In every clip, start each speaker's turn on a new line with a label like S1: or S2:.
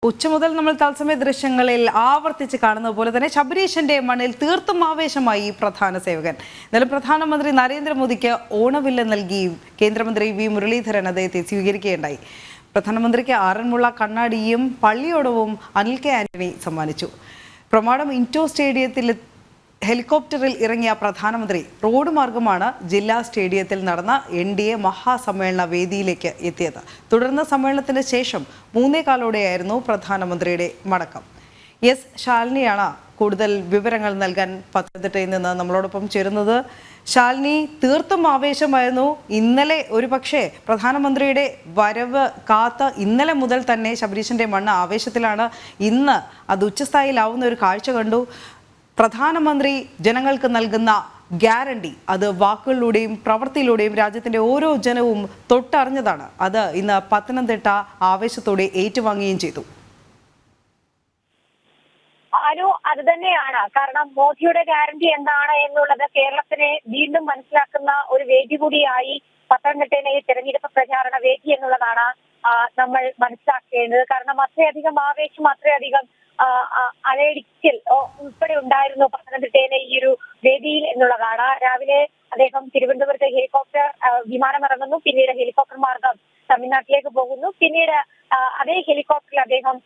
S1: ഉച്ച മുതൽ നമ്മൾ തത്സമയ ദൃശ്യങ്ങളിൽ ആവർത്തിച്ച് കാണുന്നത് പോലെ തന്നെ ശബരീശന്റെ മണ്ണിൽ തീർത്തും ആവേശമായി പ്രധാന സേവകൻ. എന്നാലും പ്രധാനമന്ത്രി നരേന്ദ്രമോദിക്ക് ഓണവില്ല് നൽകി കേന്ദ്രമന്ത്രി വി മുരളീധരൻ അദ്ദേഹത്തെ സ്വീകരിക്കുകയുണ്ടായി. പ്രധാനമന്ത്രിക്ക് ആറന്മുള കണ്ണാടിയും പള്ളിയോടവും അനിൽ കെ ആന്റണി സമ്മാനിച്ചു. പ്രമാടം ഇൻഡോർ സ്റ്റേഡിയത്തിൽ ഹെലികോപ്റ്ററിൽ ഇറങ്ങിയ പ്രധാനമന്ത്രി റോഡ് മാർഗമാണ് ജില്ലാ സ്റ്റേഡിയത്തിൽ നടന്ന NDA മഹാസമ്മേളന വേദിയിലേക്ക് എത്തിയത്. തുടർന്ന് സമ്മേളനത്തിന് ശേഷം 3:15 പ്രധാനമന്ത്രിയുടെ മടക്കം. ശാലിനിയാണ് കൂടുതൽ വിവരങ്ങൾ നൽകാൻ പത്തനംതിട്ടയിൽ നിന്ന് നമ്മളോടൊപ്പം ചേരുന്നത്. ശാലിനി, തീർത്തും ആവേശമായിരുന്നു. ഇന്നലെ ഒരുപക്ഷെ പ്രധാനമന്ത്രിയുടെ വരവ് കാത്ത് ഇന്നലെ മുതൽ തന്നെ ശബരീശന്റെ മണ്ണ് ആവേശത്തിലാണ്. ഇന്ന് അത് ഉച്ചസ്ഥായിലാവുന്ന ഒരു കാഴ്ച കണ്ടു. പ്രധാനമന്ത്രി ജനങ്ങൾക്ക് നൽകുന്ന ഗ്യാരണ്ടി അത് വാക്കുകളിലൂടെയും പ്രവൃത്തിയിലൂടെയും രാജ്യത്തിന്റെ ഓരോ ജനവും തൊട്ടറിഞ്ഞതാണ്. അത് ഇന്ന് പത്തനംതിട്ട ആവേശത്തോടെ ഏറ്റുവാങ്ങുകയും ചെയ്തു.
S2: അത് തന്നെയാണ്. കാരണം മോദിയുടെ ഗ്യാരണ്ടി എന്താണ് എന്നുള്ളത് കേരളത്തിനെ വീണ്ടും മനസ്സിലാക്കുന്ന ഒരു വേദി കൂടിയായി പത്തനംതിട്ടയിലെ തെരഞ്ഞെടുപ്പ് പ്രചാരണ വേദി എന്നുള്ളതാണ് നമ്മൾ മനസ്സിലാക്കേണ്ടത്. കാരണം അത്രയധികം ആവേശം, അത്രയധികം അലയടിക്കൽ ഉൾപ്പെടെ ഉണ്ടായിരുന്നു പത്തനംതിട്ടയിലെ ഈ ഒരു വേദിയിൽ എന്നുള്ളതാണ്. രാവിലെ അദ്ദേഹം തിരുവനന്തപുരത്ത് ഹെലികോപ്റ്റർ വിമാനം ഇറങ്ങുന്നു, പിന്നീട് ഹെലികോപ്റ്റർ മാർഗം തമിഴ്നാട്ടിലേക്ക് പോകുന്നു, പിന്നീട് അതേ ഹെലികോപ്റ്ററിൽ അദ്ദേഹം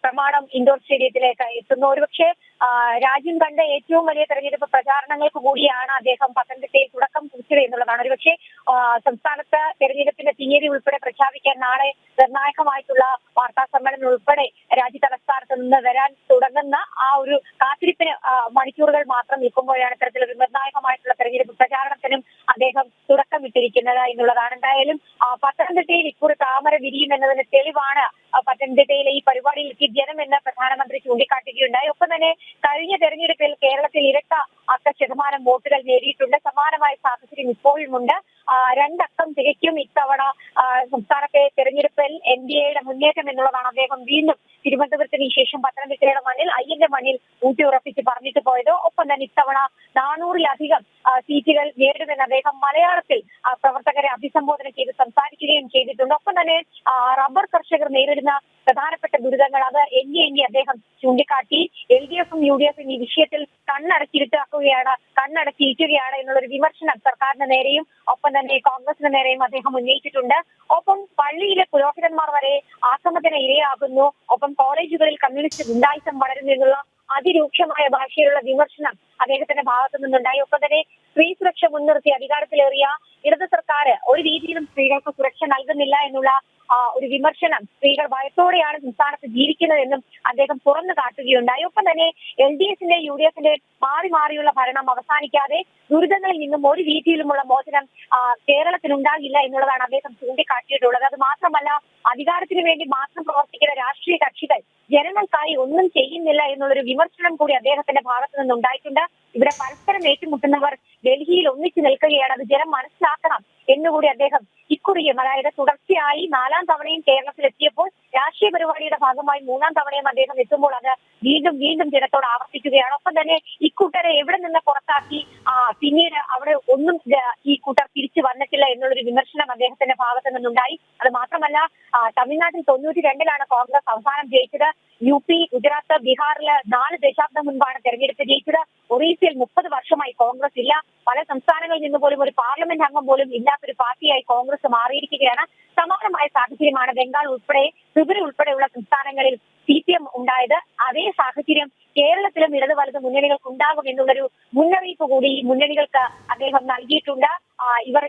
S2: പ്രമാടം ഇൻഡോർ സ്റ്റേഡിയത്തിലേക്ക് എത്തുന്നു. ഒരുപക്ഷെ രാജ്യം കണ്ട ഏറ്റവും വലിയ തെരഞ്ഞെടുപ്പ് പ്രചാരണങ്ങൾക്ക് കൂടിയാണ് അദ്ദേഹം പത്തനംതിട്ടയിൽ തുടക്കം കുറിച്ചത് എന്നുള്ളതാണ്. ഒരുപക്ഷെ സംസ്ഥാനത്ത് തെരഞ്ഞെടുപ്പിന്റെ തീയതി ഉൾപ്പെടെ പ്രഖ്യാപിക്കാൻ നാളെ നിർണായകമായിട്ടുള്ള വാർത്താ സമ്മേളനം ഉൾപ്പെടെ രാജ്യ തലസ്ഥാനത്ത് നിന്ന് വരാൻ തുടങ്ങുന്ന ആ ഒരു കാത്തിരിപ്പിന് മണിക്കൂറുകൾ മാത്രം നിൽക്കുമ്പോഴാണ് ഇത്തരത്തിലൊരു നിർണായകമായിട്ടുള്ള തെരഞ്ഞെടുപ്പ് പ്രചാരണത്തിനും അദ്ദേഹം തുടക്കമിട്ടിരിക്കുന്നത് എന്നുള്ളതാണ്. എന്തായാലും പത്തനംതിട്ടയിൽ ഇക്കുറി താമര വിരിയും എന്നതിന് തെളിവാണ് പത്തനംതിട്ടയിലെ ഈ പരിപാടിയിൽ എത്തിയ ജനം എന്ന് പ്രധാനമന്ത്രി ചൂണ്ടിക്കാട്ടുകയുണ്ടായി. ഒപ്പം തന്നെ കഴിഞ്ഞ തെരഞ്ഞെടുപ്പിൽ കേരളത്തിൽ ഇരട്ട അക്ക ശതമാനം വോട്ടുകൾ നേടിയിട്ടുണ്ട്. സമാനമായ സാഹചര്യം ഇപ്പോഴുമുണ്ട്. 2 അക്കം തികയ്ക്കും ഇത്തവണ സംസ്ഥാനത്തെ തെരഞ്ഞെടുപ്പിൽ NDAയുടെ മുന്നേറ്റം എന്നുള്ളതാണ് അദ്ദേഹം വീണ്ടും തിരുവനന്തപുരത്തിന് ശേഷം പത്തനംതിട്ടയുടെ മണ്ണിൽ അയ്യന്റെ മണ്ണിൽ ഊട്ടിയുറപ്പിച്ച് പറഞ്ഞിട്ട് പോയത്. ഒപ്പം തന്നെ ഇത്തവണ 400-ലധികം സീറ്റുകൾ നേടുമെന്ന് അദ്ദേഹം മലയാളത്തിൽ പ്രവർത്തകരെ അഭിസംബോധന ചെയ്ത് സംസാരിക്കുകയും ചെയ്തിട്ടുണ്ട്. ഒപ്പം തന്നെ റബ്ബർ കർഷകർ നേരിടുന്ന പ്രധാനപ്പെട്ട ദുരിതങ്ങൾ അത് എണ്ണി അദ്ദേഹം ചൂണ്ടിക്കാട്ടി. LDFും UDFും ഈ വിഷയത്തിൽ കണ്ണടച്ചിരിക്കുകയാണ് എന്നുള്ളൊരു വിമർശനം സർക്കാരിന് നേരെയും ഒപ്പം തന്നെ കോൺഗ്രസിന് നേരെയും അദ്ദേഹം ഉന്നയിച്ചിട്ടുണ്ട്. ഒപ്പം പള്ളിയിലെ പുരോഹിതന്മാർ വരെ ആക്രമണത്തിന് ഇരയാകുന്നു, ഒപ്പം കോളേജുകളിൽ കമ്മ്യൂണിസ്റ്റ് ഗുണ്ടായിസം വളരുന്നു എന്നുള്ള അതിരൂക്ഷമായ ഭാഷയിലുള്ള വിമർശനം അദ്ദേഹത്തിന്റെ ഭാഗത്തു നിന്നുണ്ടായി. ഒപ്പം തന്നെ സ്ത്രീ സുരക്ഷ മുൻനിർത്തി അധികാരത്തിലേറിയ ഇടത് സർക്കാർ ഒരു രീതിയിലും സ്ത്രീകൾക്ക് സുരക്ഷ നൽകുന്നില്ല എന്നുള്ള ഒരു വിമർശനം, സ്ത്രീകൾ ഭയത്തോടെയാണ് സംസ്ഥാനത്ത് ജീവിക്കുന്നതെന്നും അദ്ദേഹം തുറന്നു കാട്ടുകയുണ്ടായി. ഒപ്പം തന്നെ LDFിന്റെ UDFിന്റെ മാറിയുള്ള ഭരണം അവസാനിക്കാതെ ദുരിതങ്ങളിൽ നിന്നും ഒരു രീതിയിലുമുള്ള മോചനം കേരളത്തിൽ ഉണ്ടാകില്ല എന്നുള്ളതാണ് അദ്ദേഹം ചൂണ്ടിക്കാട്ടിയിട്ടുള്ളത്. അത് മാത്രമല്ല, അധികാരത്തിന് വേണ്ടി മാത്രം പ്രവർത്തിക്കുന്ന രാഷ്ട്രീയ കക്ഷികൾ ജനങ്ങൾക്കായി ഒന്നും ചെയ്യുന്നില്ല എന്നുള്ളൊരു വിമർശനം കൂടി അദ്ദേഹത്തിന്റെ ഭാഗത്തു നിന്നുണ്ടായിട്ടുണ്ട്. ഇവിടെ പരസ്പരം ഏറ്റുമുട്ടുന്നവർ ഡൽഹിയിൽ ഒന്നിച്ചു നിൽക്കുകയാണ്, അത് ജനം മനസ്സിലാക്കണം എന്നുകൂടി അദ്ദേഹം ഇക്കുറിയും, അതായത് തുടർച്ചയായി 4ാം തവണയും കേരളത്തിൽ എത്തിയപ്പോൾ രാഷ്ട്രീയ പരിപാടിയുടെ ഭാഗമായി 3ാം തവണയും അദ്ദേഹം എത്തുമ്പോൾ അത് വീണ്ടും ജനത്തോട് ആവർത്തിക്കുകയാണ്. ഒപ്പം തന്നെ ഇക്കൂട്ടരെ എവിടെ നിന്ന് പുറത്താക്കി പിന്നീട് അവിടെ ഒന്നും ഈ കൂട്ടർ തിരിച്ചു വന്നിട്ടില്ല എന്നുള്ളൊരു വിമർശനം അദ്ദേഹത്തിന്റെ ഭാഗത്തു നിന്നുണ്ടായി. അത് മാത്രമല്ല, തമിഴ്നാട്ടിൽ 92-ലാണ് കോൺഗ്രസ് അവസാനം ജയിച്ചത്. UP, ഗുജറാത്ത്, ബീഹാറിൽ 4 ദശാബ്ദം മുൻപാണ് തെരഞ്ഞെടുപ്പ് ജയിച്ചത്. ഒറീസയിൽ 30 വർഷമായി കോൺഗ്രസ് ഇല്ല. പല സംസ്ഥാനങ്ങളിൽ നിന്ന് പോലും ഒരു പാർലമെന്റ് അംഗം പോലും ഇല്ലാത്തൊരു പാർട്ടിയായി കോൺഗ്രസ് മാറിയിരിക്കുകയാണ്. സമാനമായ സാഹചര്യമാണ് ബംഗാൾ ഉൾപ്പെടെ, ത്രിപുര ഉൾപ്പെടെയുള്ള സംസ്ഥാനങ്ങളിൽ CPM ഉണ്ടായത്. അതേ സാഹചര്യം കേരളത്തിലും ഇടത് വലത് മുന്നണികൾക്ക് ഉണ്ടാകും എന്നുള്ളൊരു മുന്നറിയിപ്പ് കൂടി ഈ മുന്നണികൾക്ക് അദ്ദേഹം നൽകിയിട്ടുണ്ട്. ഇവർ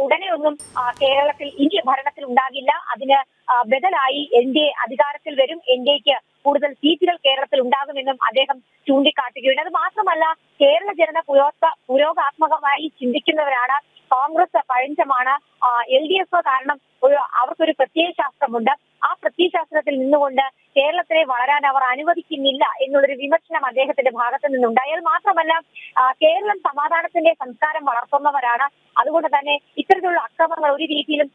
S2: ഉടനെ ഒന്നും കേരളത്തിൽ ഇനി ഭരണത്തിൽ ഉണ്ടാകില്ല, അതിന് ബദലായി NDA അധികാരത്തിൽ വരും, NDAക്ക് കൂടുതൽ സീറ്റുകൾ കേരളത്തിൽ ഉണ്ടാകുമെന്നും അദ്ദേഹം ചൂണ്ടിക്കാട്ടുകയുണ്ട്. അത് മാത്രമല്ല, കേരള ജനത പുരോഗാത്മകമായി ചിന്തിക്കുന്നവരാണ്. കോൺഗ്രസ് പഴഞ്ചമാണ്. LDF കാരണം അവർക്കൊരു പ്രത്യയശാസ്ത്രമുണ്ട്. ആ പ്രത്യയശാസ്ത്രത്തിൽ നിന്നുകൊണ്ട് കേരളത്തിലെ വളരാൻ അവർ അനുവദിക്കുന്നില്ല എന്നുള്ളൊരു വിമർശനം അദ്ദേഹത്തിന്റെ ഭാഗത്ത് നിന്നുണ്ടായി. അത് മാത്രമല്ല, കേരളം സമാധാനത്തിന്റെ സംസ്കാരം വളർത്തുന്നവരാണ്. അതുകൊണ്ട് തന്നെ ഇത്തരത്തിലുള്ള അക്രമങ്ങൾ ഒരു രീതിയിലും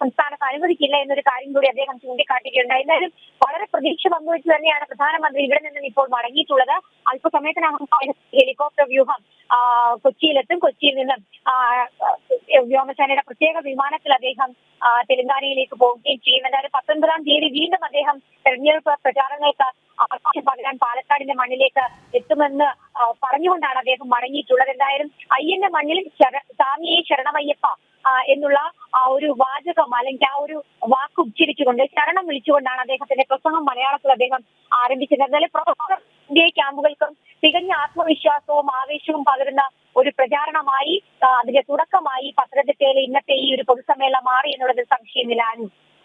S2: സംസ്ഥാനത്ത് അനുവദിക്കില്ല എന്നൊരു കാര്യം കൂടി അദ്ദേഹം ചൂണ്ടിക്കാട്ടുകയുണ്ടായി. എന്തായാലും വളരെ പ്രതീക്ഷ പങ്കുവെച്ച് തന്നെയാണ് പ്രധാനമന്ത്രി ഇവിടെ നിന്നും ഇപ്പോൾ മടങ്ങിയിട്ടുള്ളത്. അല്പസമയത്തിനകം ഹെലികോപ്റ്റർ വ്യൂഹം കൊച്ചിയിലെത്തും. കൊച്ചിയിൽ നിന്നും വ്യോമസേനയുടെ പ്രത്യേക വിമാനത്തിൽ അദ്ദേഹം തെലങ്കാനയിലേക്ക് പോവുകയും ചെയ്യും. എന്തായാലും 19-ാം തീയതി വീണ്ടും അദ്ദേഹം തെരഞ്ഞെടുപ്പ് പ്രചാരണങ്ങൾക്ക് ആകാശം പകരാൻ പാലക്കാടിന്റെ മണ്ണിലേക്ക് എത്തുമെന്ന് പറഞ്ഞുകൊണ്ടാണ് അദ്ദേഹം മടങ്ങിയിട്ടുള്ളത്. എന്തായാലും അയ്യന്റെ മണ്ണിൽ സ്വാമിയെ ശരണമയ്യപ്പ എന്നുള്ള ആ ഒരു വാചകം അല്ലെങ്കിൽ ആ ഒരു വാക്ക് ഉച്ചരിച്ചുകൊണ്ട് ശരണം വിളിച്ചുകൊണ്ടാണ് അദ്ദേഹത്തിന്റെ പ്രസംഗം മലയാളത്തിൽ അദ്ദേഹം ആരംഭിച്ചത്. എന്നാലും ഇന്ത്യ ക്യാമ്പുകൾക്കും തികഞ്ഞ ആത്മവിശ്വാസവും ആവേശവും പകരുന്ന ഒരു പ്രചാരണമായി അതിന്റെ തുടക്കമായി പത്തനംതിട്ടയിലെ ഇന്നത്തെ ഈ ഒരു പൊതുസമ്മേളനം മാറി എന്നുള്ളത് സംശയമില്ല.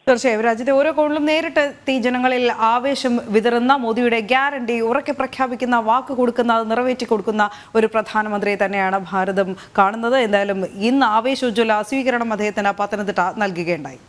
S1: തീർച്ചയായും രാജ്യത്തെ ഓരോ കോണിലും നേരിട്ടെത്തി ജനങ്ങളിൽ ആവേശം വിതറുന്ന മോദിയുടെ ഗ്യാരണ്ടി ഉറക്കെ പ്രഖ്യാപിക്കുന്ന വാക്ക് കൊടുക്കുന്ന നിറവേറ്റി കൊടുക്കുന്ന ഒരു പ്രധാനമന്ത്രിയെ തന്നെയാണ് ഭാരതം കാണുന്നത്. എന്തായാലും ഇന്ന് ആവേശോജ്വല സ്വീകരണം അദ്ദേഹത്തിന് പത്തനംതിട്ട നൽകുകയുണ്ടായി.